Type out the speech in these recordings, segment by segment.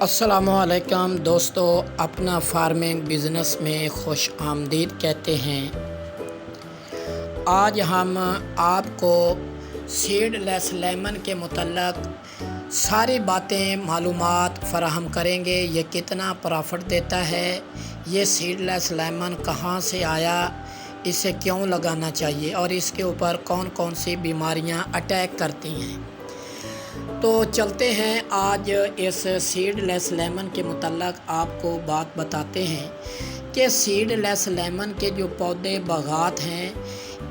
अस्सलामुअलैकुम दोस्तों, अपना फार्मिंग बिज़नेस में खुश आमदीद कहते हैं। आज हम आपको सीडलेस लेमन के मुतल्लक़ सारी बातें मालूमात फ़राहम करेंगे। ये कितना प्रॉफिट देता है, ये सीडलेस लेमन कहाँ से आया, इसे क्यों लगाना चाहिए और इसके ऊपर कौन कौन सी बीमारियां अटैक करती हैं। तो चलते हैं, आज इस सीडलेस लेमन के मुतल्लक़ आपको बात बताते हैं कि सीडलेस लेमन के जो पौधे बागात हैं,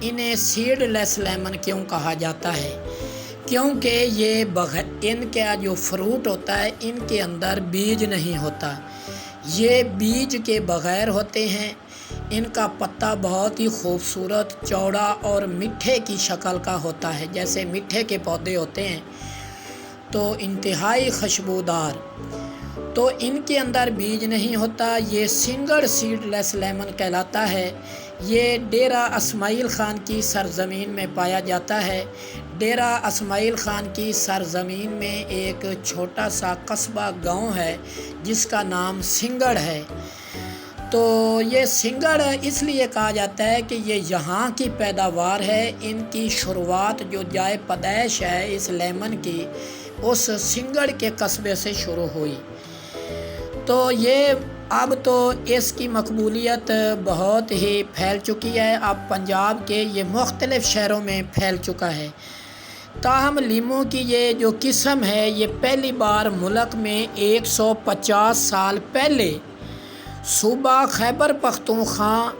इन्हें सीडलेस लेमन क्यों कहा जाता है। क्योंकि ये इनका जो फ्रूट होता है, इनके अंदर बीज नहीं होता, ये बीज के बग़ैर होते हैं। इनका पत्ता बहुत ही खूबसूरत, चौड़ा और मीठे की शक्ल का होता है, जैसे मीठे के पौधे होते हैं, तो इंतहाई खुशबूदार। तो इनके अंदर बीज नहीं होता, ये सिंगल सीडलेस लेमन कहलाता है। ये डेरा इस्माइल ख़ान की सरज़मीन में पाया जाता है। डेरा इस्माइल ख़ान की सरज़मीन में एक छोटा सा कस्बा गांव है जिसका नाम सिंगड़ है। तो ये सिंगड़ इसलिए कहा जाता है कि ये यहाँ की पैदावार है। इनकी शुरुआत जो जाए पैदाइश है इस लेमन की, उस सिंगड़ के कस्बे से शुरू हुई। तो ये अब तो इसकी मकबूलियत बहुत ही फैल चुकी है। अब पंजाब के ये मुख्तलिफ़ शहरों में फैल चुका है। ताहम लीमू की ये जो किस्म है, ये पहली बार मुल्क में 150 साल पहले सूबा खैबर पख्तूनख्वा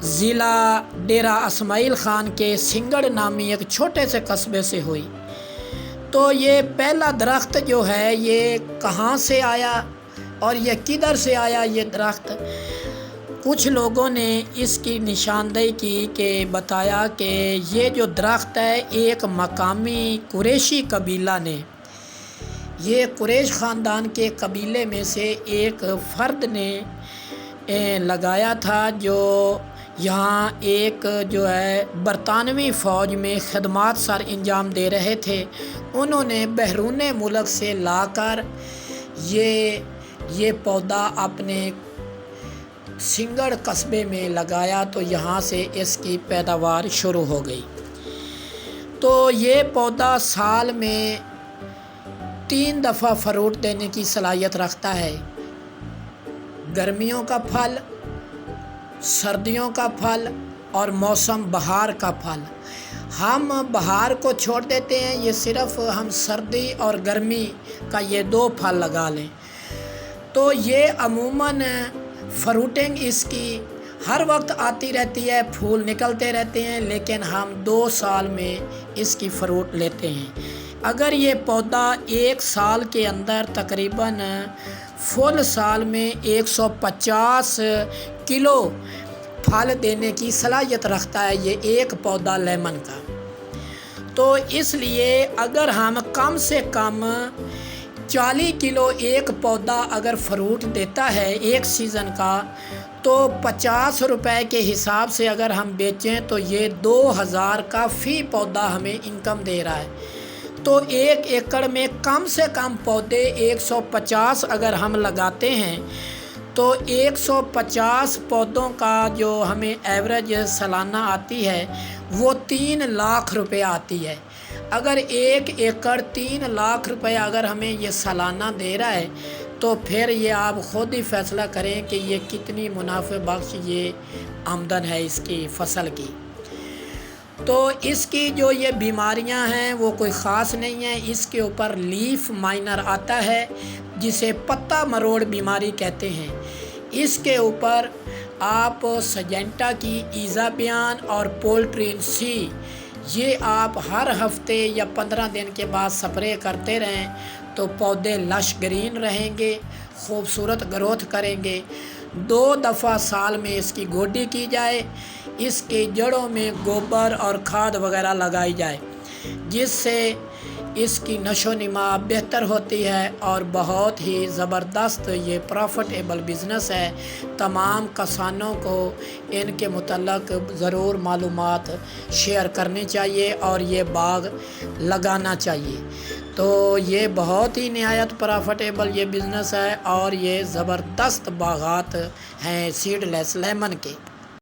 ज़िला डेरा इस्माइल ख़ान के सिंगड़ नामी एक छोटे से कस्बे से हुई। तो ये पहला दरख्त जो है, ये कहाँ से आया और ये किधर से आया ये दरख्त, कुछ लोगों ने इसकी निशानदेही की कि बताया कि ये जो दरख्त है, एक मकामी कुरैशी कबीला ने, ये कुरैश ख़ानदान के कबीले में से एक फ़र्द ने लगाया था, जो यहाँ एक जो है बरतानवी फ़ौज में खिदमत सर अंजाम दे रहे थे। उन्होंने बहरून मुल्क से लाकर ये पौधा अपने सिंगड़ कस्बे में लगाया, तो यहाँ से इसकी पैदावार शुरू हो गई। तो ये पौधा साल में 3 दफ़ा फ्रूट देने की सलाहियत रखता है। गर्मियों का फल, सर्दियों का फल और मौसम बहार का फल। हम बहार को छोड़ देते हैं, ये सिर्फ़ हम सर्दी और गर्मी का ये 2 फल लगा लें। तो ये अमूमन फ्रूटिंग इसकी हर वक्त आती रहती है, फूल निकलते रहते हैं, लेकिन हम 2 साल में इसकी फ्रूट लेते हैं। अगर ये पौधा 1 साल के अंदर तकरीबन फुल साल में 150 किलो फल देने की सलाहियत रखता है ये एक पौधा लेमन का। तो इसलिए अगर हम कम से कम 40 किलो एक पौधा अगर फ्रूट देता है एक सीज़न का, तो 50 रुपए के हिसाब से अगर हम बेचें तो ये 2000 का फ़ी पौधा हमें इनकम दे रहा है। तो 1 एकड़ में कम से कम पौधे 150 अगर हम लगाते हैं, तो 150 पौधों का जो हमें एवरेज सालाना आती है वो 3 लाख रुपए आती है। अगर 1 एकड़ 3 लाख रुपए अगर हमें ये सालाना दे रहा है, तो फिर ये आप ख़ुद ही फैसला करें कि ये कितनी मुनाफे बख्श ये आमदन है इसकी फसल की। तो इसकी जो ये बीमारियां हैं वो कोई ख़ास नहीं है। इसके ऊपर लीफ माइनर आता है जिसे पत्ता मरोड़ बीमारी कहते हैं। इसके ऊपर आप सजेंटा की इज़ाबियान और पोल्ट्रीन सी, ये आप हर हफ्ते या 15 दिन के बाद स्प्रे करते रहें तो पौधे लश ग्रीन रहेंगे, खूबसूरत ग्रोथ करेंगे। 2 दफ़ा साल में इसकी गोडी की जाए, इसके जड़ों में गोबर और खाद वगैरह लगाई जाए, जिससे اس کی نشو و نما بہتر ہوتی ہے اور بہت ہی زبردست یہ پروفٹیبل بزنس ہے۔ تمام کسانوں کو ان کے متعلق ضرور معلومات شیئر کرنی چاہیے اور یہ باغ لگانا چاہیے۔ تو یہ بہت ہی نہایت پروفٹیبل یہ بزنس ہے اور یہ زبردست باغات ہیں سیڈ لیس لیمن کے۔